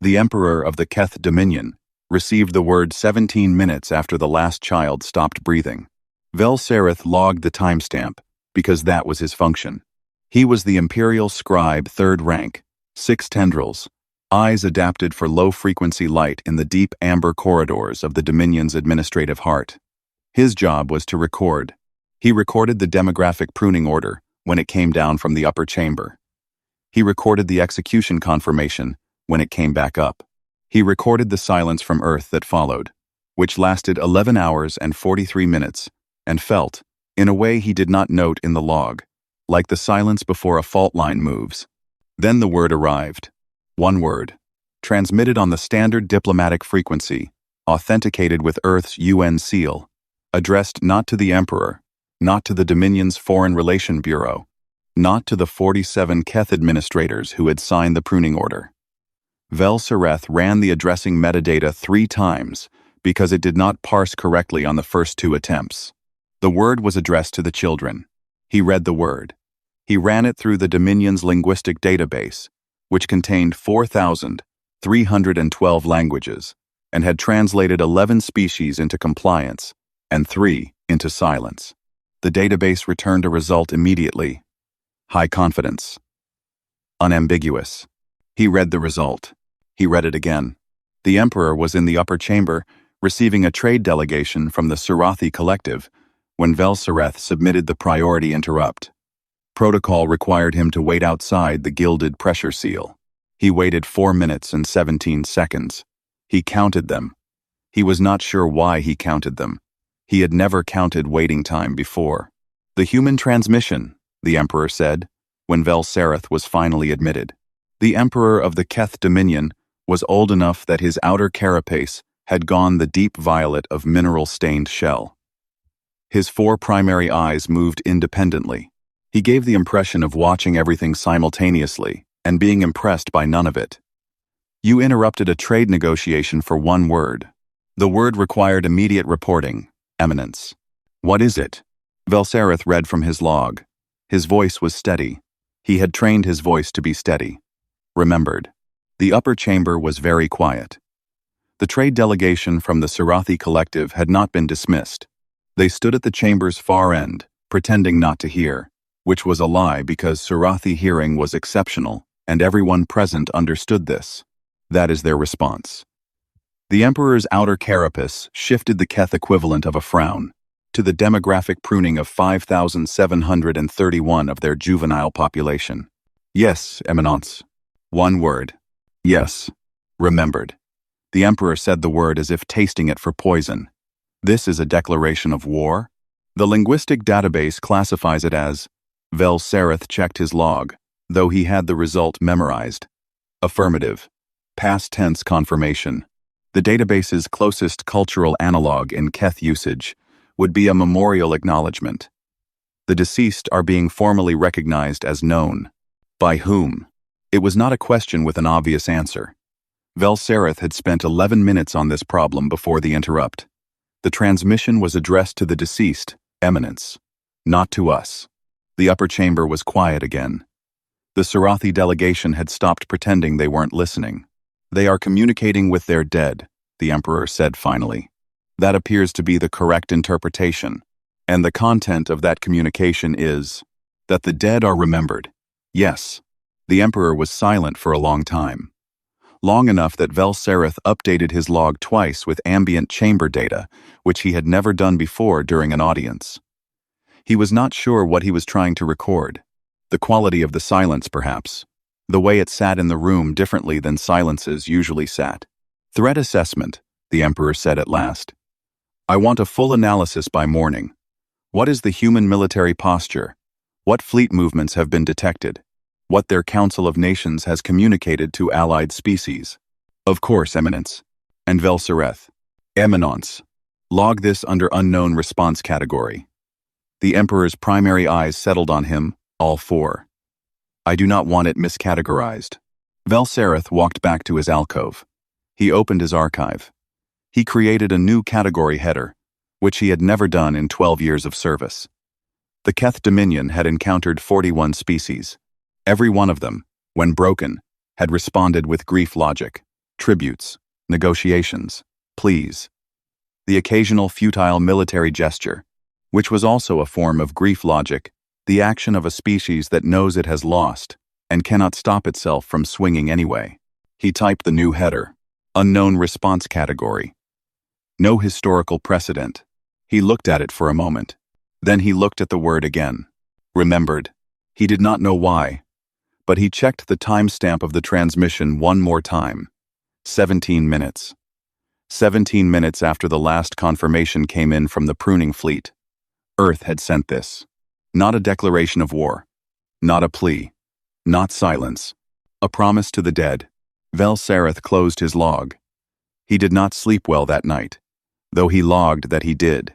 The Emperor of the Keth Dominion received the word 17 minutes after the last child stopped breathing. Vel-Sareth logged the timestamp, because that was his function. He was the Imperial Scribe, 3rd rank, 6 tendrils, eyes adapted for low-frequency light in the deep amber corridors of the Dominion's administrative heart. His job was to record. He recorded the demographic pruning order when it came down from the upper chamber. He recorded the execution confirmation when it came back up. He recorded the silence from Earth that followed, which lasted 11 hours and 43 minutes, and felt, in a way he did not note in the log, like the silence before a fault line moves. Then the word arrived. One word, transmitted on the standard diplomatic frequency, authenticated with Earth's UN seal, addressed not to the Emperor, not to the Dominion's Foreign Relation Bureau, not to the 47 Keth administrators who had signed the pruning order. Vel-Sareth ran the addressing metadata 3 times because it did not parse correctly on the first 2 attempts. The word was addressed to the children. He read the word. He ran it through the Dominion's linguistic database, which contained 4,312 languages and had translated 11 species into compliance and 3 into silence. The database returned a result immediately. High confidence. Unambiguous. He read the result. He read it again. The Emperor was in the upper chamber, receiving a trade delegation from the Surathi Collective, when Vel-Sareth submitted the priority interrupt. Protocol required him to wait outside the gilded pressure seal. He waited 4 minutes and 17 seconds. He counted them. He was not sure why he counted them. He had never counted waiting time before. The human transmission, the Emperor said, when Vel-Sareth was finally admitted. The Emperor of the Keth Dominion was old enough that his outer carapace had gone the deep violet of mineral-stained shell. His 4 primary eyes moved independently. He gave the impression of watching everything simultaneously and being impressed by none of it. You interrupted a trade negotiation for 1 word. The word required immediate reporting, Eminence. What is it? Vel-Sareth read from his log. His voice was steady. He had trained his voice to be steady. Remembered. The upper chamber was very quiet. The trade delegation from the Surathi Collective had not been dismissed. They stood at the chamber's far end, pretending not to hear, which was a lie because Surathi hearing was exceptional, and everyone present understood this. That is their response. The Emperor's outer carapace shifted the Keth equivalent of a frown to the demographic pruning of 5,731 of their juvenile population. Yes, Eminence. 1 word. Yes. Remembered. The Emperor said the word as if tasting it for poison. This is a declaration of war? The linguistic database classifies it as. Vel-Sareth checked his log, though he had the result memorized. Affirmative. Past tense confirmation. The database's closest cultural analog in Keth usage would be a memorial acknowledgement. The deceased are being formally recognized as known. By whom? It was not a question with an obvious answer. Vel-Sareth had spent 11 minutes on this problem before the interrupt. The transmission was addressed to the deceased, Eminence, not to us. The upper chamber was quiet again. The Surathi delegation had stopped pretending they weren't listening. They are communicating with their dead, the Emperor said finally. That appears to be the correct interpretation, and the content of that communication is that the dead are remembered. Yes. The Emperor was silent for a long time. Long enough that Vel-Sareth updated his log twice with ambient chamber data, which he had never done before during an audience. He was not sure what he was trying to record. The quality of the silence, perhaps. The way it sat in the room differently than silences usually sat. Threat assessment, the Emperor said at last. I want a full analysis by morning. What is the human military posture? What fleet movements have been detected? What their Council of Nations has communicated to allied species. Of course, Eminence. And Vel-Sareth. Eminence. Log this under unknown response category. The Emperor's primary eyes settled on him, all 4. I do not want it miscategorized. Vel-Sareth walked back to his alcove. He opened his archive. He created a new category header, which he had never done in 12 years of service. The Keth Dominion had encountered 41 species. Every one of them, when broken, had responded with grief logic, tributes, negotiations, pleas. The occasional futile military gesture, which was also a form of grief logic, the action of a species that knows it has lost and cannot stop itself from swinging anyway. He typed the new header. Unknown response category. No historical precedent. He looked at it for a moment. Then he looked at the word again. Remembered. He did not know why, but he checked the timestamp of the transmission one more time. 17 minutes. 17 minutes after the last confirmation came in from the pruning fleet. Earth had sent this. Not a declaration of war. Not a plea. Not silence. A promise to the dead. Vel-Sareth closed his log. He did not sleep well that night, though he logged that he did,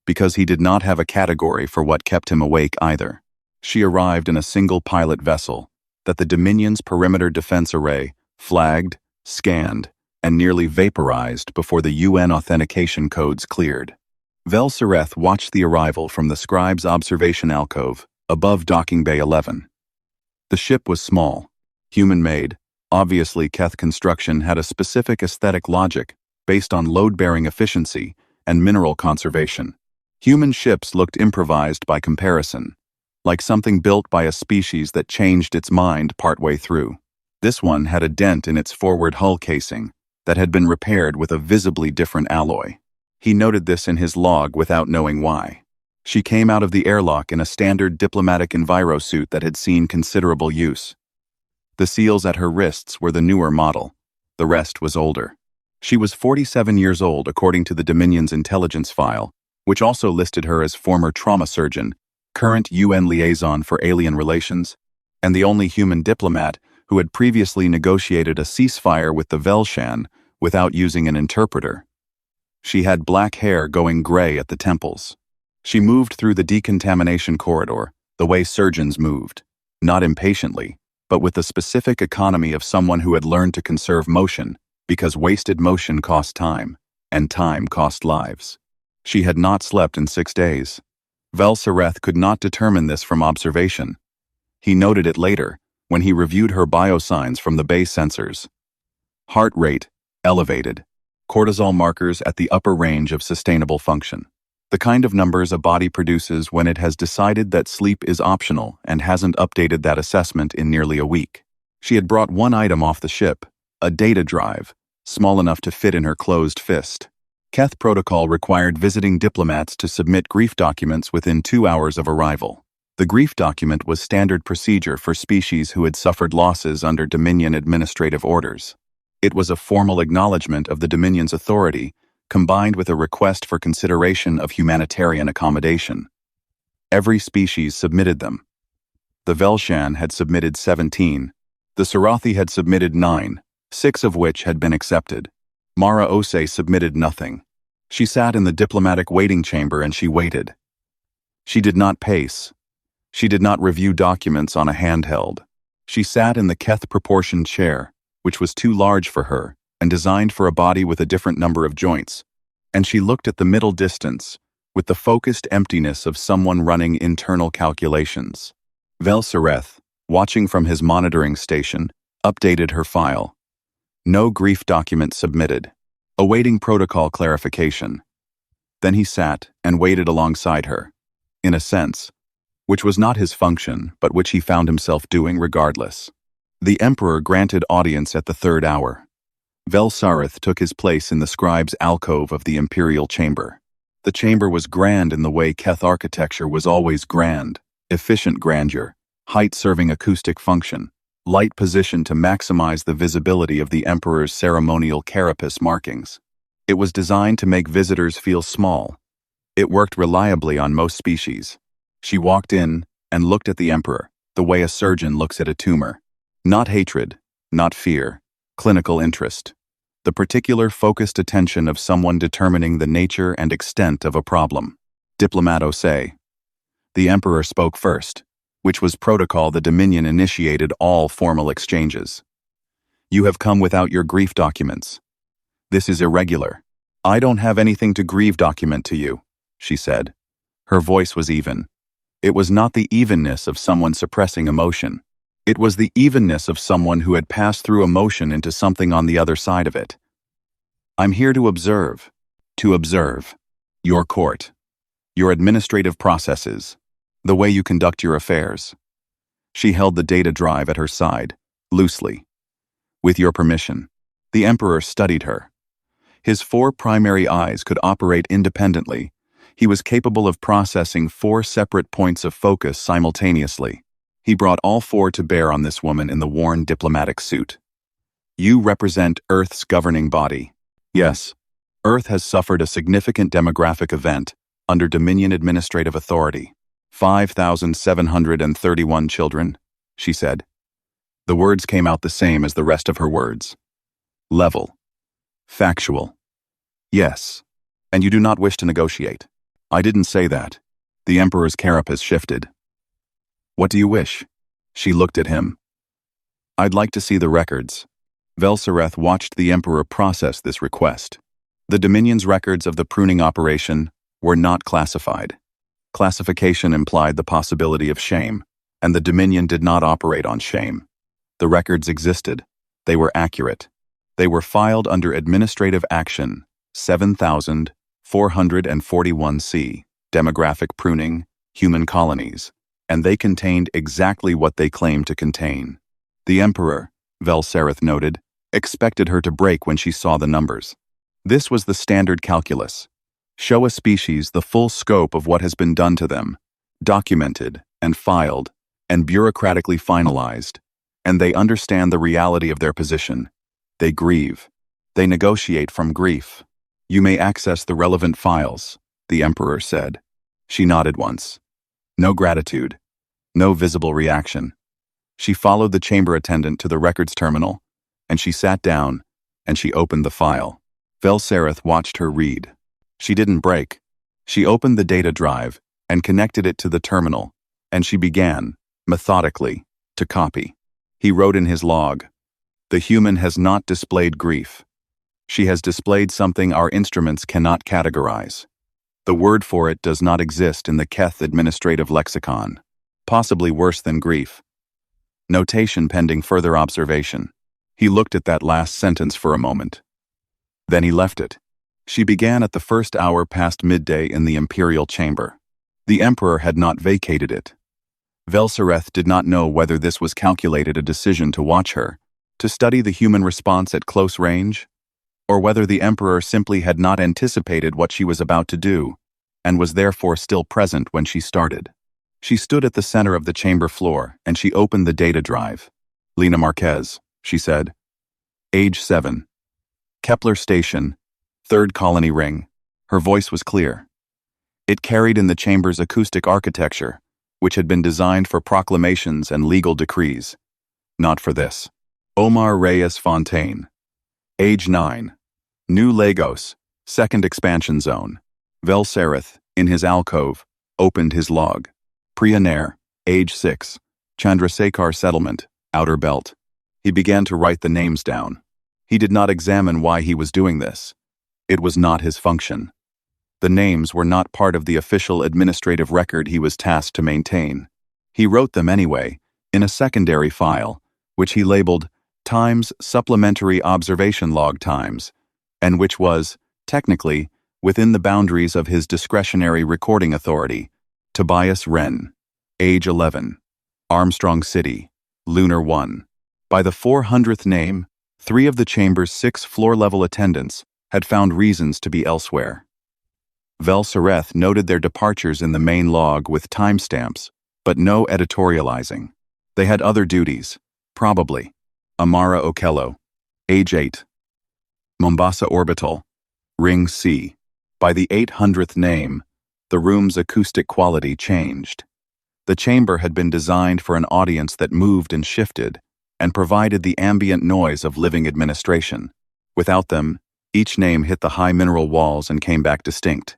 because he did not have a category for what kept him awake either. She arrived in a single pilot vessel that the Dominion's perimeter defense array flagged, scanned, and nearly vaporized before the UN authentication codes cleared. Vel-Sareth watched the arrival from the scribe's observation alcove above Docking Bay 11. The ship was small, human-made. Obviously, Keth construction had a specific aesthetic logic based on load-bearing efficiency and mineral conservation. Human ships looked improvised by comparison, like something built by a species that changed its mind partway through. This one had a dent in its forward hull casing that had been repaired with a visibly different alloy. He noted this in his log without knowing why. She came out of the airlock in a standard diplomatic envirosuit that had seen considerable use. The seals at her wrists were the newer model. The rest was older. She was 47 years old according to the Dominion's intelligence file, which also listed her as former trauma surgeon, current UN liaison for alien relations, and the only human diplomat who had previously negotiated a ceasefire with the Velshan without using an interpreter. She had black hair going gray at the temples. She moved through the decontamination corridor, the way surgeons moved, not impatiently, but with the specific economy of someone who had learned to conserve motion, because wasted motion cost time, and time cost lives. She had not slept in 6 days. Vel-Sareth could not determine this from observation. He noted it later, when he reviewed her biosigns from the base sensors. Heart rate, elevated. Cortisol markers at the upper range of sustainable function. The kind of numbers a body produces when it has decided that sleep is optional and hasn't updated that assessment in nearly a week. She had brought one item off the ship, a data drive, small enough to fit in her closed fist. Keth protocol required visiting diplomats to submit grief documents within 2 hours of arrival. The grief document was standard procedure for species who had suffered losses under Dominion administrative orders. It was a formal acknowledgement of the Dominion's authority, combined with a request for consideration of humanitarian accommodation. Every species submitted them. The Velshan had submitted 17. The Sarathi had submitted 9, 6 of which had been accepted. Mara Ose submitted nothing. She sat in the diplomatic waiting chamber and she waited. She did not pace. She did not review documents on a handheld. She sat in the Keth-proportioned chair, which was too large for her and designed for a body with a different number of joints, and she looked at the middle distance with the focused emptiness of someone running internal calculations. Vel-Sareth, watching from his monitoring station, updated her file. No grief document submitted, awaiting protocol clarification. Then he sat and waited alongside her, in a sense, which was not his function, but which he found himself doing regardless. The Emperor granted audience at the 3rd hour. Vel-Sareth took his place in the scribe's alcove of the imperial chamber. The chamber was grand in the way Keth architecture was always grand, efficient grandeur, height-serving acoustic function, light position to maximize the visibility of the Emperor's ceremonial carapace markings. It was designed to make visitors feel small. It worked reliably on most species. She walked in and looked at the Emperor, the way a surgeon looks at a tumor. Not hatred, not fear, clinical interest. The particular focused attention of someone determining the nature and extent of a problem. Diplomato say. The Emperor spoke first, which was protocol. The Dominion initiated all formal exchanges. You have come without your grief documents. This is irregular. I don't have anything to grieve document to you, she said. Her voice was even. It was not the evenness of someone suppressing emotion. It was the evenness of someone who had passed through emotion into something on the other side of it. I'm here to observe. To observe. Your court. Your administrative processes. The way you conduct your affairs. She held the data drive at her side, loosely. With your permission. The Emperor studied her. His 4 primary eyes could operate independently. He was capable of processing 4 separate points of focus simultaneously. He brought all 4 to bear on this woman in the worn diplomatic suit. You represent Earth's governing body. Yes, Earth has suffered a significant demographic event under Dominion Administrative Authority. 5,731 children, she said. The words came out the same as the rest of her words. Level. Factual. Yes. And you do not wish to negotiate. I didn't say that. The Emperor's carapace shifted. What do you wish? She looked at him. I'd like to see the records. Velsereth watched the Emperor process this request. The Dominion's records of the pruning operation were not classified. Classification implied the possibility of shame, and the Dominion did not operate on shame. The records existed. They were accurate. They were filed under Administrative Action 7441C, Demographic Pruning, Human Colonies, and they contained exactly what they claimed to contain. The Emperor, Velsereth noted, expected her to break when she saw the numbers. This was the standard calculus. Show a species the full scope of what has been done to them, documented and filed and bureaucratically finalized, and they understand the reality of their position. They grieve. They negotiate from grief. You may access the relevant files, the Emperor said. She nodded once. No gratitude. No visible reaction. She followed the chamber attendant to the records terminal, and she sat down, and she opened the file. Velsereth watched her read. She didn't break. She opened the data drive and connected it to the terminal, and she began, methodically, to copy. He wrote in his log, "The human has not displayed grief. She has displayed something our instruments cannot categorize. The word for it does not exist in the Keth administrative lexicon. Possibly worse than grief. Notation pending further observation." He looked at that last sentence for a moment. Then he left it. She began at the first hour past midday in the Imperial Chamber. The Emperor had not vacated it. Velsereth did not know whether this was calculated a decision to watch her, to study the human response at close range, or whether the Emperor simply had not anticipated what she was about to do, and was therefore still present when she started. She stood at the center of the chamber floor, and she opened the data drive. "Lena Marquez," she said. "Age 7. Kepler Station, 3rd Colony Ring." Her voice was clear. It carried in the chamber's acoustic architecture, which had been designed for proclamations and legal decrees. Not for this. Omar Reyes Fontaine. Age 9. New Lagos, 2nd Expansion Zone. Velsereth, in his alcove, opened his log. Priya Nair, age 6. Chandrasekhar Settlement, Outer Belt. He began to write the names down. He did not examine why he was doing this. It was not his function. The names were not part of the official administrative record he was tasked to maintain. He wrote them anyway, in a secondary file, which he labeled Times Supplementary Observation Log Times, and which was, technically, within the boundaries of his discretionary recording authority. Tobias Wren, age 11. Armstrong City, Lunar 1. By the 400th name, 3 of the chamber's 6 floor-level attendants had found reasons to be elsewhere. Velsereth noted their departures in the main log with timestamps, but no editorializing. They had other duties, probably. Amara Okello, age 8. Mombasa Orbital, Ring C. By the 800th name, the room's acoustic quality changed. The chamber had been designed for an audience that moved and shifted, and provided the ambient noise of living administration. Without them, each name hit the high mineral walls and came back distinct.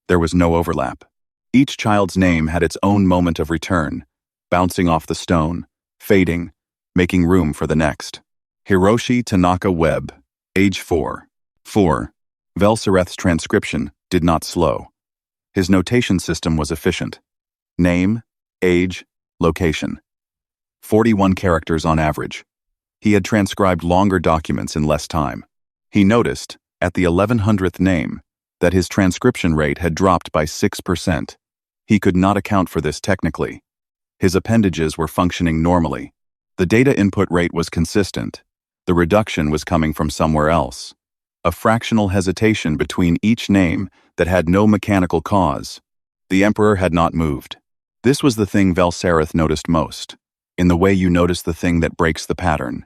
There was no overlap. Each child's name had its own moment of return, bouncing off the stone, fading, making room for the next. Hiroshi Tanaka Webb, age 4. 4. Velsereth's transcription did not slow. His notation system was efficient. Name, age, location. 41 characters on average. He had transcribed longer documents in less time. He noticed, at the 1100th name, that his transcription rate had dropped by 6%. He could not account for this technically. His appendages were functioning normally. The data input rate was consistent. The reduction was coming from somewhere else. A fractional hesitation between each name that had no mechanical cause. The Emperor had not moved. This was the thing Velsarith noticed most, in the way you notice the thing that breaks the pattern.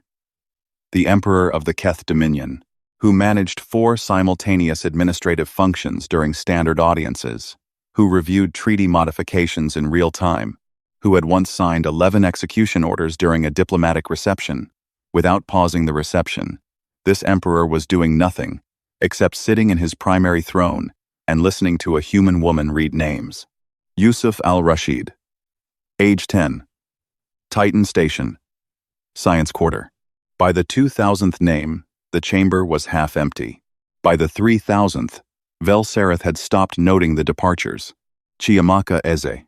The Emperor of the Keth Dominion, who managed 4 simultaneous administrative functions during standard audiences, who reviewed treaty modifications in real time, who had once signed 11 execution orders during a diplomatic reception, without pausing the reception. This emperor was doing nothing, except sitting in his primary throne and listening to a human woman read names. Yusuf al-Rashid. Age 10. Titan Station. Science Quarter. By the 2000th name, the chamber was half empty. By the 3000th, Velsarith had stopped noting the departures. Chiamaka Eze.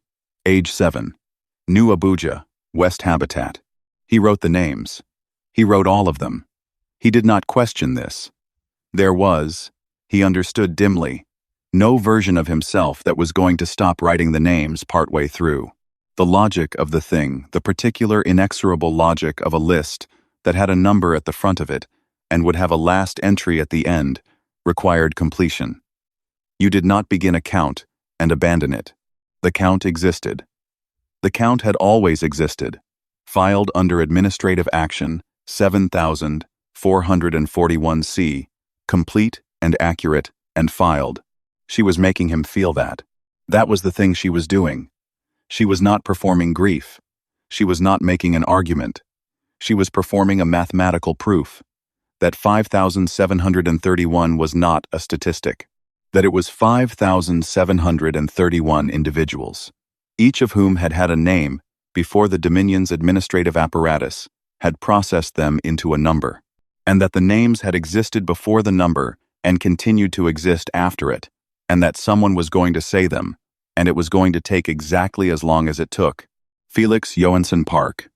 Age 7. New Abuja, West Habitat. He wrote the names. He wrote all of them. He did not question this. There was, he understood dimly, no version of himself that was going to stop writing the names partway through. The logic of the thing, the particular inexorable logic of a list that had a number at the front of it and would have a last entry at the end, required completion. You did not begin a count and abandon it. The count existed. The count had always existed, filed under Administrative Action 7441C, complete and accurate and filed. She was making him feel that. That was the thing she was doing. She was not performing grief. She was not making an argument. She was performing a mathematical proof that 5,731 was not a statistic, that it was 5,731 individuals, each of whom had had a name before the Dominion's administrative apparatus had processed them into a number, and that the names had existed before the number and continued to exist after it, and that someone was going to say them, and it was going to take exactly as long as it took. Felix Johansson Park.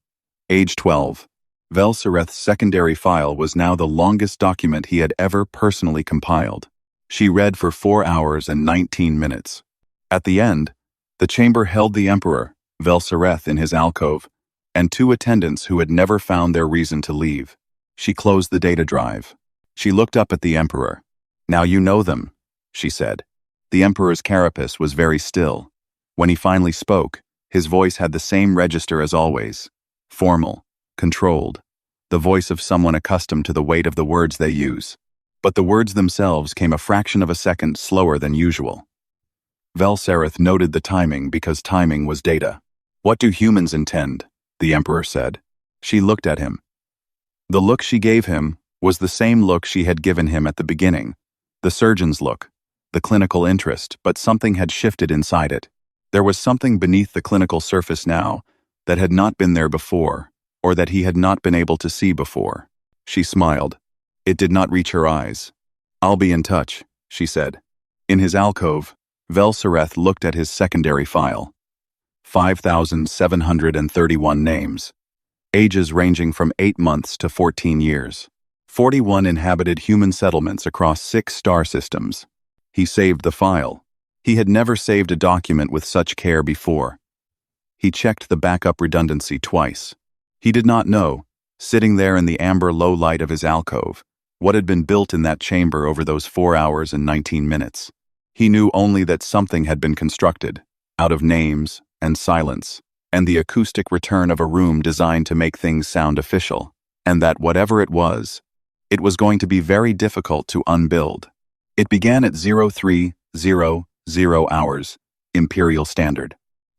Age 12. Velsarith's secondary file was now the longest document he had ever personally compiled. She read for 4 hours and 19 minutes. At the end, the chamber held the Emperor, Velsarith, in his alcove, and 2 attendants who had never found their reason to leave. She closed the data drive. She looked up at the Emperor. "Now you know them," she said. The Emperor's carapace was very still. When he finally spoke, his voice had the same register as always. Formal, controlled, the voice of someone accustomed to the weight of the words they use. But the words themselves came a fraction of a second slower than usual. Velsarith noted the timing because timing was data. "What do humans intend?" the Emperor said. She looked at him. The look she gave him was the same look she had given him at the beginning, the surgeon's look, the clinical interest, but something had shifted inside it. There was something beneath the clinical surface now that had not been there before, or that he had not been able to see before. She smiled. It did not reach her eyes. "I'll be in touch," she said. In his alcove, Velsarith looked at his secondary file. 5,731 names. Ages ranging from 8 months to 14 years. 41 inhabited human settlements across 6 star systems. He saved the file. He had never saved a document with such care before. He checked the backup redundancy twice. He did not know, sitting there in the amber low light of his alcove, what had been built in that chamber over those 4 hours and 19 minutes. He knew only that something had been constructed, out of names and silence, and the acoustic return of a room designed to make things sound official, and that whatever it was going to be very difficult to unbuild. It began at 0300 hours, Imperial Standard.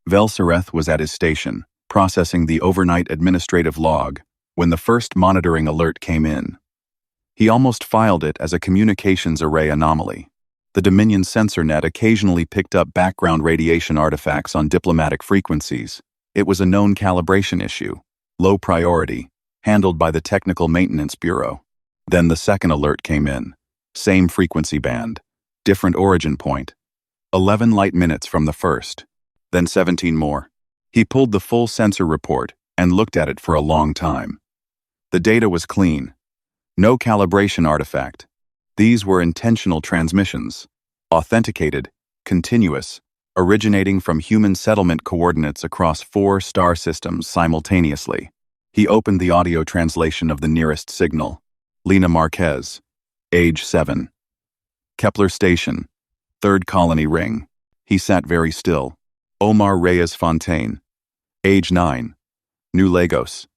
Velsarith was at his station, processing the overnight administrative log, when the first monitoring alert came in. He almost filed it as a communications array anomaly. The Dominion sensor net occasionally picked up background radiation artifacts on diplomatic frequencies. It was a known calibration issue, low priority, handled by the Technical Maintenance Bureau. Then the second alert came in. Same frequency band, different origin point. 11 light minutes from the first. Then 17 more. He pulled the full sensor report, and looked at it for a long time. The data was clean. No calibration artifact. These were intentional transmissions, authenticated, continuous, originating from human settlement coordinates across 4 star systems simultaneously. He opened the audio translation of the nearest signal. Lena Marquez, age 7. Kepler Station, 3rd Colony Ring. He sat very still. Omar Reyes Fontaine, age 9. New Lagos,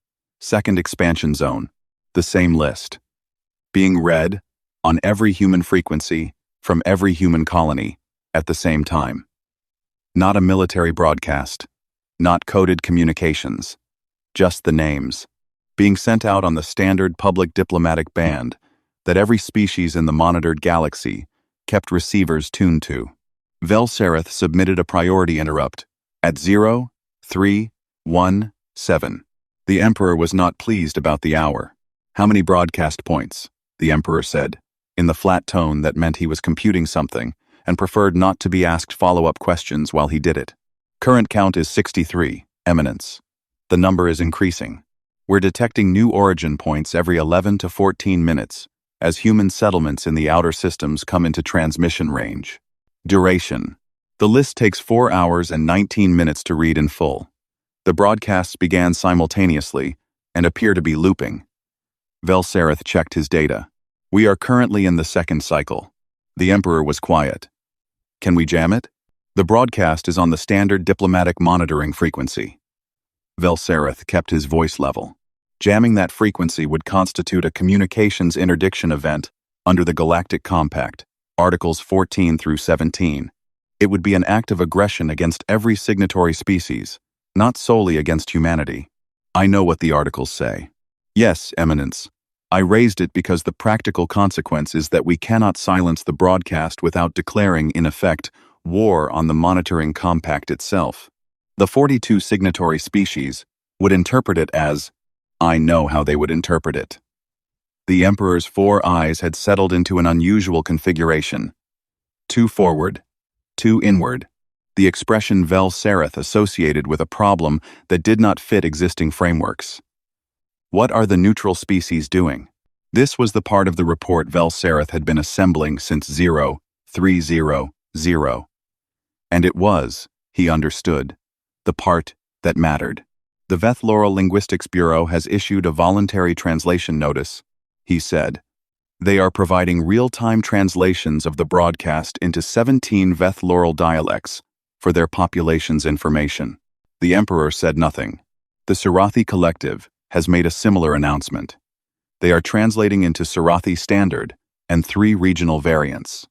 2nd Expansion Zone. The same list. Being read, on every human frequency, from every human colony, at the same time. Not a military broadcast. Not coded communications. Just the names. Being sent out on the standard public diplomatic band that every species in the monitored galaxy kept receivers tuned to. Velsarith submitted a priority interrupt at 0317. The Emperor was not pleased about the hour. How many broadcast points? The Emperor said, in the flat tone that meant he was computing something and preferred not to be asked follow-up questions while he did it. Current count is 63, Eminence. The number is increasing. We're detecting new origin points every 11 to 14 minutes as human settlements in the outer systems come into transmission range. Duration. The list takes 4 hours and 19 minutes to read in full. The broadcasts began simultaneously and appear to be looping. Velsarith checked his data. We are currently in the 2nd cycle. The Emperor was quiet. Can we jam it? The broadcast is on the standard diplomatic monitoring frequency. Velsarith kept his voice level. Jamming that frequency would constitute a communications interdiction event under the Galactic Compact, Articles 14 through 17. It would be an act of aggression against every signatory species, not solely against humanity. I know what the articles say. Yes, Eminence. I raised it because the practical consequence is that we cannot silence the broadcast without declaring, in effect, war on the monitoring compact itself. The 42 signatory species would interpret it as, I know how they would interpret it. The Emperor's 4 eyes had settled into an unusual configuration. 2 forward, 2 inward. The expression Velsarith associated with a problem that did not fit existing frameworks. What are the neutral species doing? This was the part of the report Velsarith had been assembling since 0300. And it was, he understood, the part that mattered. The Vethloral Linguistics Bureau has issued a voluntary translation notice, he said. They are providing real-time translations of the broadcast into 17 Vethloral dialects for their population's information. The Emperor said nothing. The Surathi Collective has made a similar announcement. They are translating into Surathi Standard and 3 regional variants.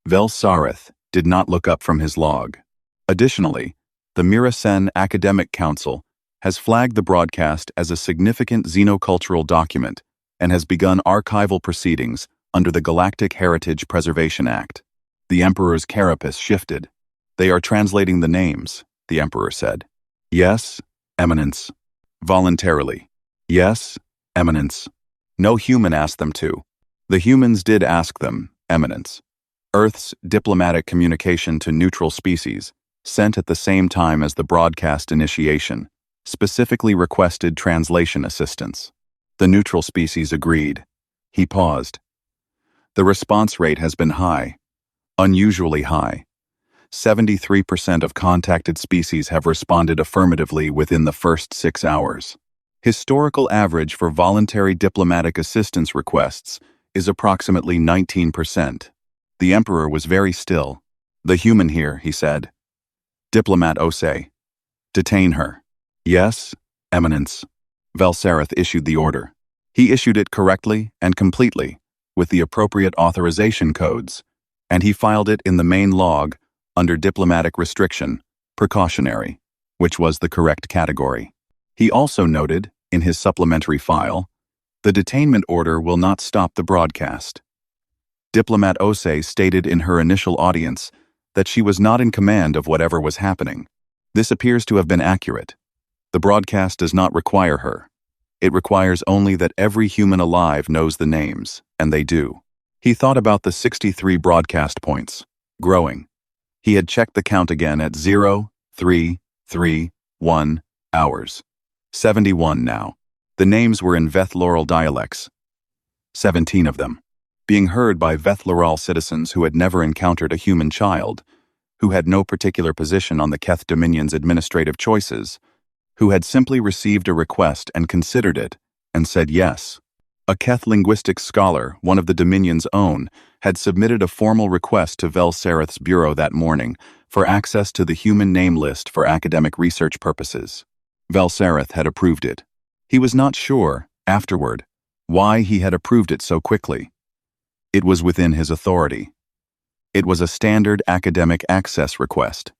Velsarith did not look up from his log. Additionally, the Mirasen Academic Council has flagged the broadcast as a significant xenocultural document and has begun archival proceedings under the Galactic Heritage Preservation Act. The Emperor's carapace shifted. They are translating the names, the Emperor said. Yes, Eminence. Voluntarily. Yes, Eminence. No human asked them to. The humans did ask them, Eminence. Earth's diplomatic communication to neutral species, sent at the same time as the broadcast initiation, specifically requested translation assistance. The neutral species agreed. He paused. The response rate has been high, unusually high. 73% of contacted species have responded affirmatively within the first 6 hours. Historical average for voluntary diplomatic assistance requests is approximately 19%. The Emperor was very still. The human here, he said. Diplomat Osei. Detain her. Yes, Eminence. Velsarith issued the order. He issued it correctly and completely, with the appropriate authorization codes, and he filed it in the main log under diplomatic restriction, precautionary, which was the correct category. He also noted, in his supplementary file, the detainment order will not stop the broadcast. Diplomat Osei stated in her initial audience that she was not in command of whatever was happening. This appears to have been accurate. The broadcast does not require her. It requires only that every human alive knows the names, and they do. He thought about the 63 broadcast points, growing. He had checked the count again at 0331 hours. 71 now. The names were in Veth-Loral dialects, 17 of them, being heard by Veth-Loral citizens who had never encountered a human child, who had no particular position on the Keth Dominion's administrative choices, who had simply received a request and considered it, and said yes. A Keth linguistics scholar, one of the Dominion's own, had submitted a formal request to Vel-Sareth's bureau that morning for access to the human name list for academic research purposes. Vel-Sareth had approved it. He was not sure, afterward, why he had approved it so quickly. It was within his authority. It was a standard academic access request.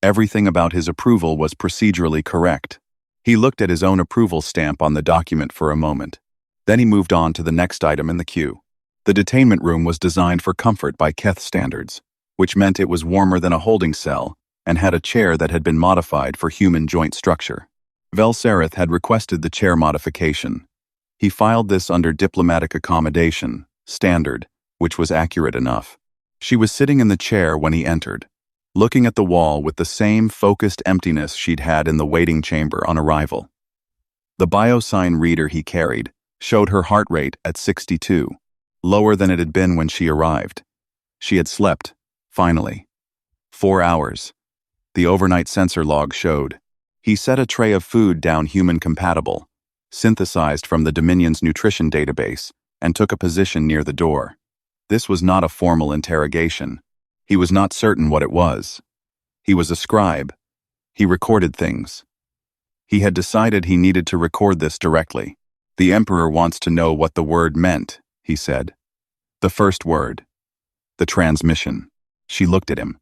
Everything about his approval was procedurally correct. He looked at his own approval stamp on the document for a moment. Then he moved on to the next item in the queue. The detainment room was designed for comfort by Keth standards, which meant it was warmer than a holding cell and had a chair that had been modified for human joint structure. Vel-Sareth had requested the chair modification. He filed this under diplomatic accommodation, standard, which was accurate enough. She was sitting in the chair when he entered, looking at the wall with the same focused emptiness she'd had in the waiting chamber on arrival. The biosign reader he carried showed her heart rate at 62, lower than it had been when she arrived. She had slept, finally. 4 hours. The overnight sensor log showed. He set a tray of food down human-compatible, synthesized from the Dominion's nutrition database, and took a position near the door. This was not a formal interrogation. He was not certain what it was. He was a scribe. He recorded things. He had decided he needed to record this directly. "The Emperor wants to know what the word meant," he said. The first word. The transmission. She looked at him.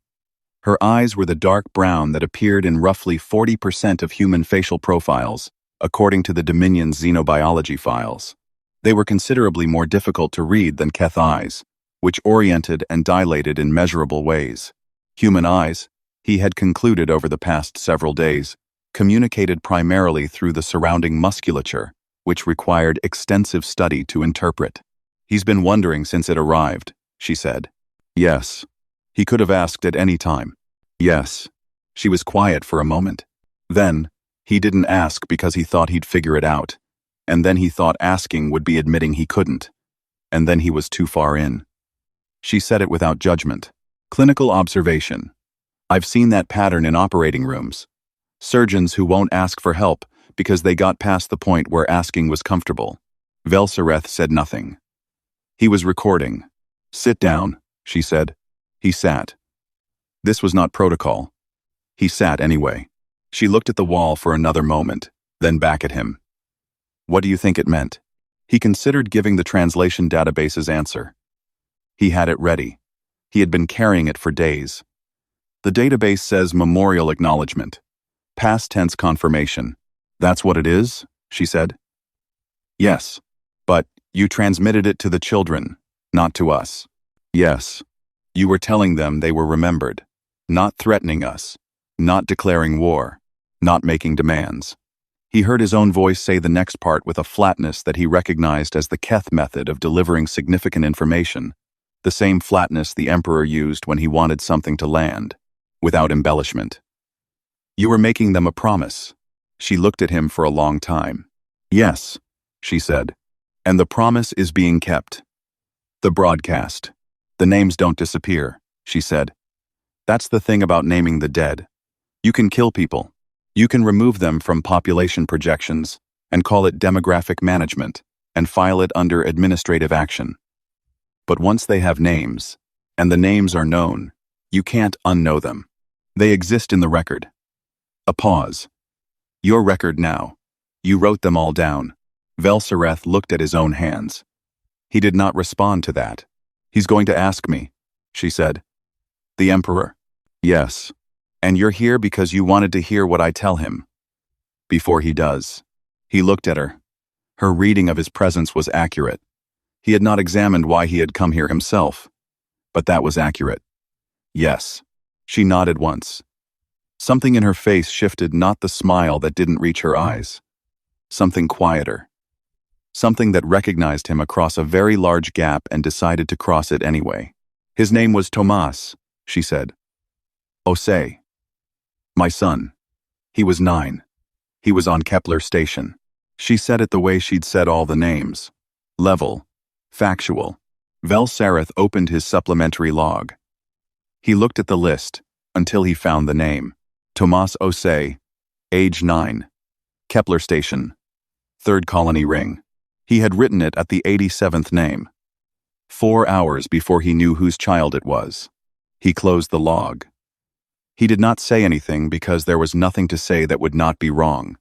Her eyes were the dark brown that appeared in roughly 40% of human facial profiles, according to the Dominion's xenobiology files. They were considerably more difficult to read than Keth eyes, which oriented and dilated in measurable ways. Human eyes, he had concluded over the past several days, communicated primarily through the surrounding musculature, which required extensive study to interpret. "He's been wondering since it arrived," she said. "Yes." He could have asked at any time. "Yes." She was quiet for a moment. Then, he didn't ask because he thought he'd figure it out. And then he thought asking would be admitting he couldn't. And then he was too far in. She said it without judgment. "Clinical observation. I've seen that pattern in operating rooms. Surgeons who won't ask for help because they got past the point where asking was comfortable." Vel-Sareth said nothing. He was recording. "Sit down," she said. He sat. This was not protocol. He sat anyway. She looked at the wall for another moment, then back at him. "What do you think it meant?" He considered giving the translation database's answer. He had it ready. He had been carrying it for days. "The database says memorial acknowledgement. Past tense confirmation. That's what it is?" she said. "Yes. But you transmitted it to the children, not to us." "Yes. You were telling them they were remembered, not threatening us, not declaring war, not making demands." He heard his own voice say the next part with a flatness that he recognized as the Keth method of delivering significant information, the same flatness the Emperor used when he wanted something to land, without embellishment. "You were making them a promise." She looked at him for a long time. "Yes," she said. "And the promise is being kept. The broadcast. The names don't disappear," she said. "That's the thing about naming the dead. You can kill people. You can remove them from population projections and call it demographic management and file it under administrative action. But once they have names, and the names are known, you can't unknow them. They exist in the record." A pause. "Your record now. You wrote them all down." Vel-Sareth looked at his own hands. He did not respond to that. "He's going to ask me," she said. "The Emperor?" "Yes. And you're here because you wanted to hear what I tell him." "Before he does." He looked at her. Her reading of his presence was accurate. He had not examined why he had come here himself. But that was accurate. "Yes." She nodded once. Something in her face shifted, not the smile that didn't reach her eyes. Something quieter. Something that recognized him across a very large gap and decided to cross it anyway. "His name was Tomas," she said. "Osei. My son. He was 9. He was on Kepler station. She said it the way she'd said all the names. Level. Factual. Velsareth opened his supplementary log. He looked at the list until he found the name. Tomas Osei, age 9. Kepler station. Third colony ring. He had written it at the 87th name. 4 hours before he knew whose child it was. He closed the log. He did not say anything because there was nothing to say that would not be wrong.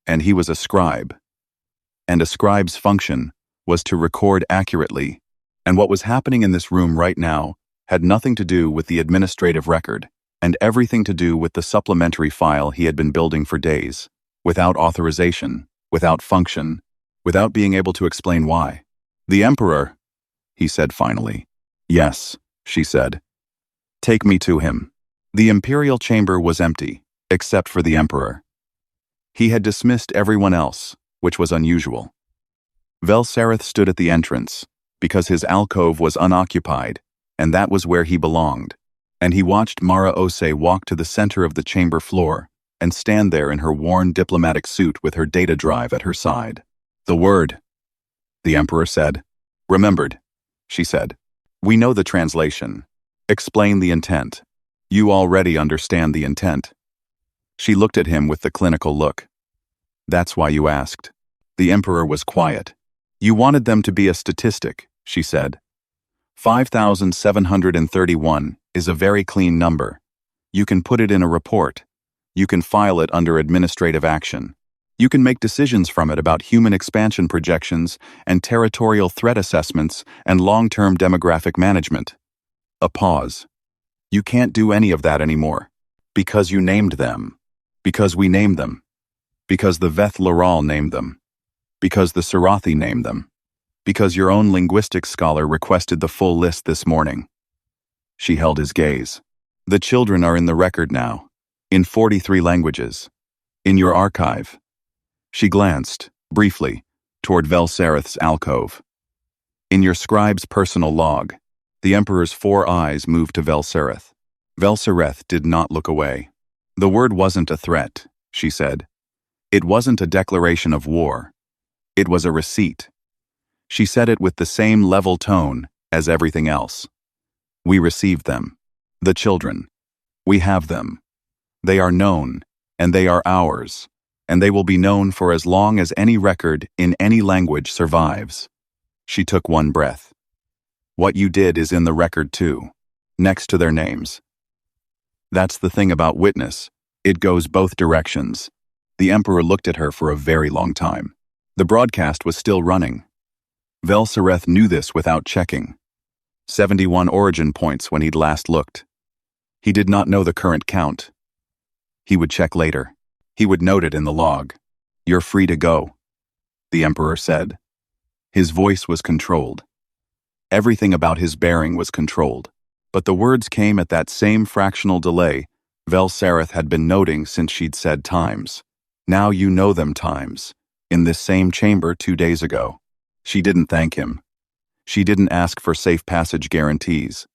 And he was a scribe. And a scribe's function was to record accurately, and what was happening in this room right now had nothing to do with the administrative record, and everything to do with the supplementary file he had been building for days, without authorization, without function, without being able to explain why. "The Emperor," he said finally. "Yes," she said. "Take me to him." The Imperial chamber was empty, except for the Emperor. He had dismissed everyone else, which was unusual. Velsareth stood at the entrance, because his alcove was unoccupied, and that was where he belonged, and he watched Mara Osei walk to the center of the chamber floor and stand there in her worn diplomatic suit with her data drive at her side. "The word," the Emperor said. "Remembered," she said. "We know the translation. Explain the intent. You already understand the intent." She looked at him with the clinical look. "That's why you asked." The Emperor was quiet. "You wanted them to be a statistic," she said. 5,731 is a very clean number. You can put it in a report. You can file it under administrative action. You can make decisions from it about human expansion projections and territorial threat assessments and long-term demographic management. A pause. "You can't do any of that anymore. Because you named them. Because we named them. Because the Veth Loral named them. Because the Sarathi named them. Because your own linguistics scholar requested the full list this morning." She held his gaze. "The children are in the record now. In 43 languages. In your archive." She glanced, briefly, toward Velsareth's alcove. "In your scribe's personal log." The Emperor's 4 eyes moved to Velsareth. Velsareth did not look away. "The word wasn't a threat," she said. "It wasn't a declaration of war. It was a receipt." She said it with the same level tone as everything else. "We received them. The children. We have them. They are known, and they are ours, and they will be known for as long as any record in any language survives." She took one breath. "What you did is in the record too, next to their names." That's the thing about witness. It goes both directions. The Emperor looked at her for a very long time. The broadcast was still running. Velsareth knew this without checking. 71 origin points when he'd last looked. He did not know the current count. He would check later. He would note it in the log. "You're free to go," the Emperor said. His voice was controlled. Everything about his bearing was controlled, but the words came at that same fractional delay Velsareth had been noting since she'd said times. "Now you know them times," in this same chamber 2 days ago. She didn't thank him. She didn't ask for safe passage guarantees.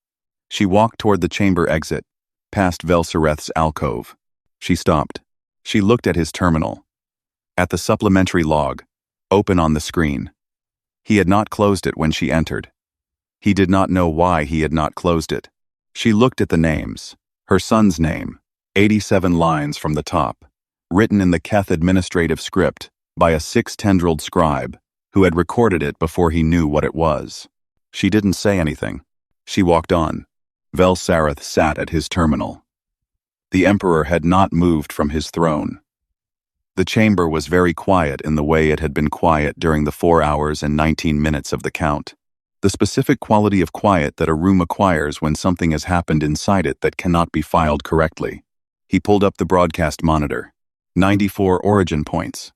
She walked toward the chamber exit, past Velsareth's alcove. She stopped. She looked at his terminal. At the supplementary log, open on the screen. He had not closed it when she entered. He did not know why he had not closed it. She looked at the names. Her son's name, 87 lines from the top, written in the Keth administrative script by a 6-tendrilled scribe who had recorded it before he knew what it was. She didn't say anything. She walked on. Velsareth sat at his terminal. The Emperor had not moved from his throne. The chamber was very quiet in the way it had been quiet during the 4 hours and 19 minutes of the count. The specific quality of quiet that a room acquires when something has happened inside it that cannot be filed correctly. He pulled up the broadcast monitor. 94 origin points.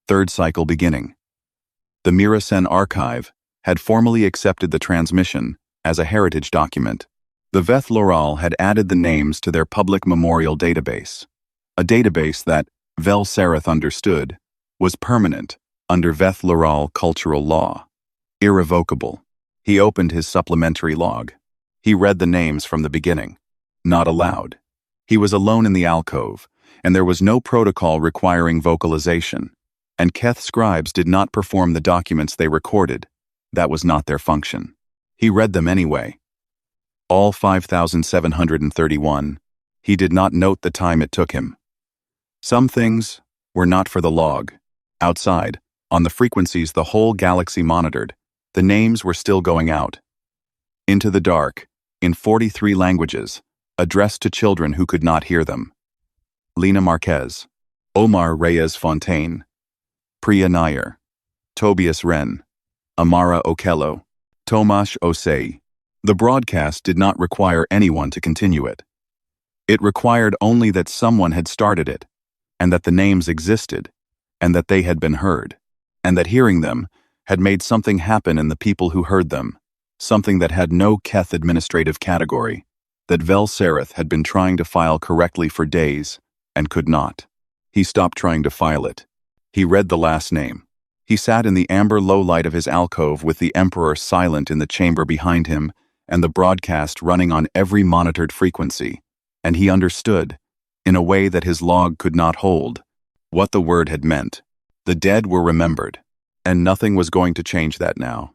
3rd cycle beginning. The Mirasen archive had formally accepted the transmission as a heritage document. The Veth Loral had added the names to their public memorial database, a database that, Velsareth understood, was permanent under Veth Loral cultural law. Irrevocable. He opened his supplementary log. He read the names from the beginning. Not aloud. He was alone in the alcove, and there was no protocol requiring vocalization. And Keth scribes did not perform the documents they recorded. That was not their function. He read them anyway. All 5,731. He did not note the time it took him. Some things were not for the log. Outside, on the frequencies the whole galaxy monitored, the names were still going out. Into the dark, in 43 languages, addressed to children who could not hear them. Lena Marquez, Omar Reyes Fontaine, Priya Nair, Tobias Wren, Amara Okello, Tomasz Osei. The broadcast did not require anyone to continue it. It required only that someone had started it, and that the names existed, and that they had been heard, and that hearing them had made something happen in the people who heard them, something that had no Keth administrative category, that Vel Sereth had been trying to file correctly for days, and could not. He stopped trying to file it. He read the last name. He sat in the amber low light of his alcove with the Emperor silent in the chamber behind him and the broadcast running on every monitored frequency, and he understood, in a way that his log could not hold, what the word had meant. The dead were remembered, and nothing was going to change that now.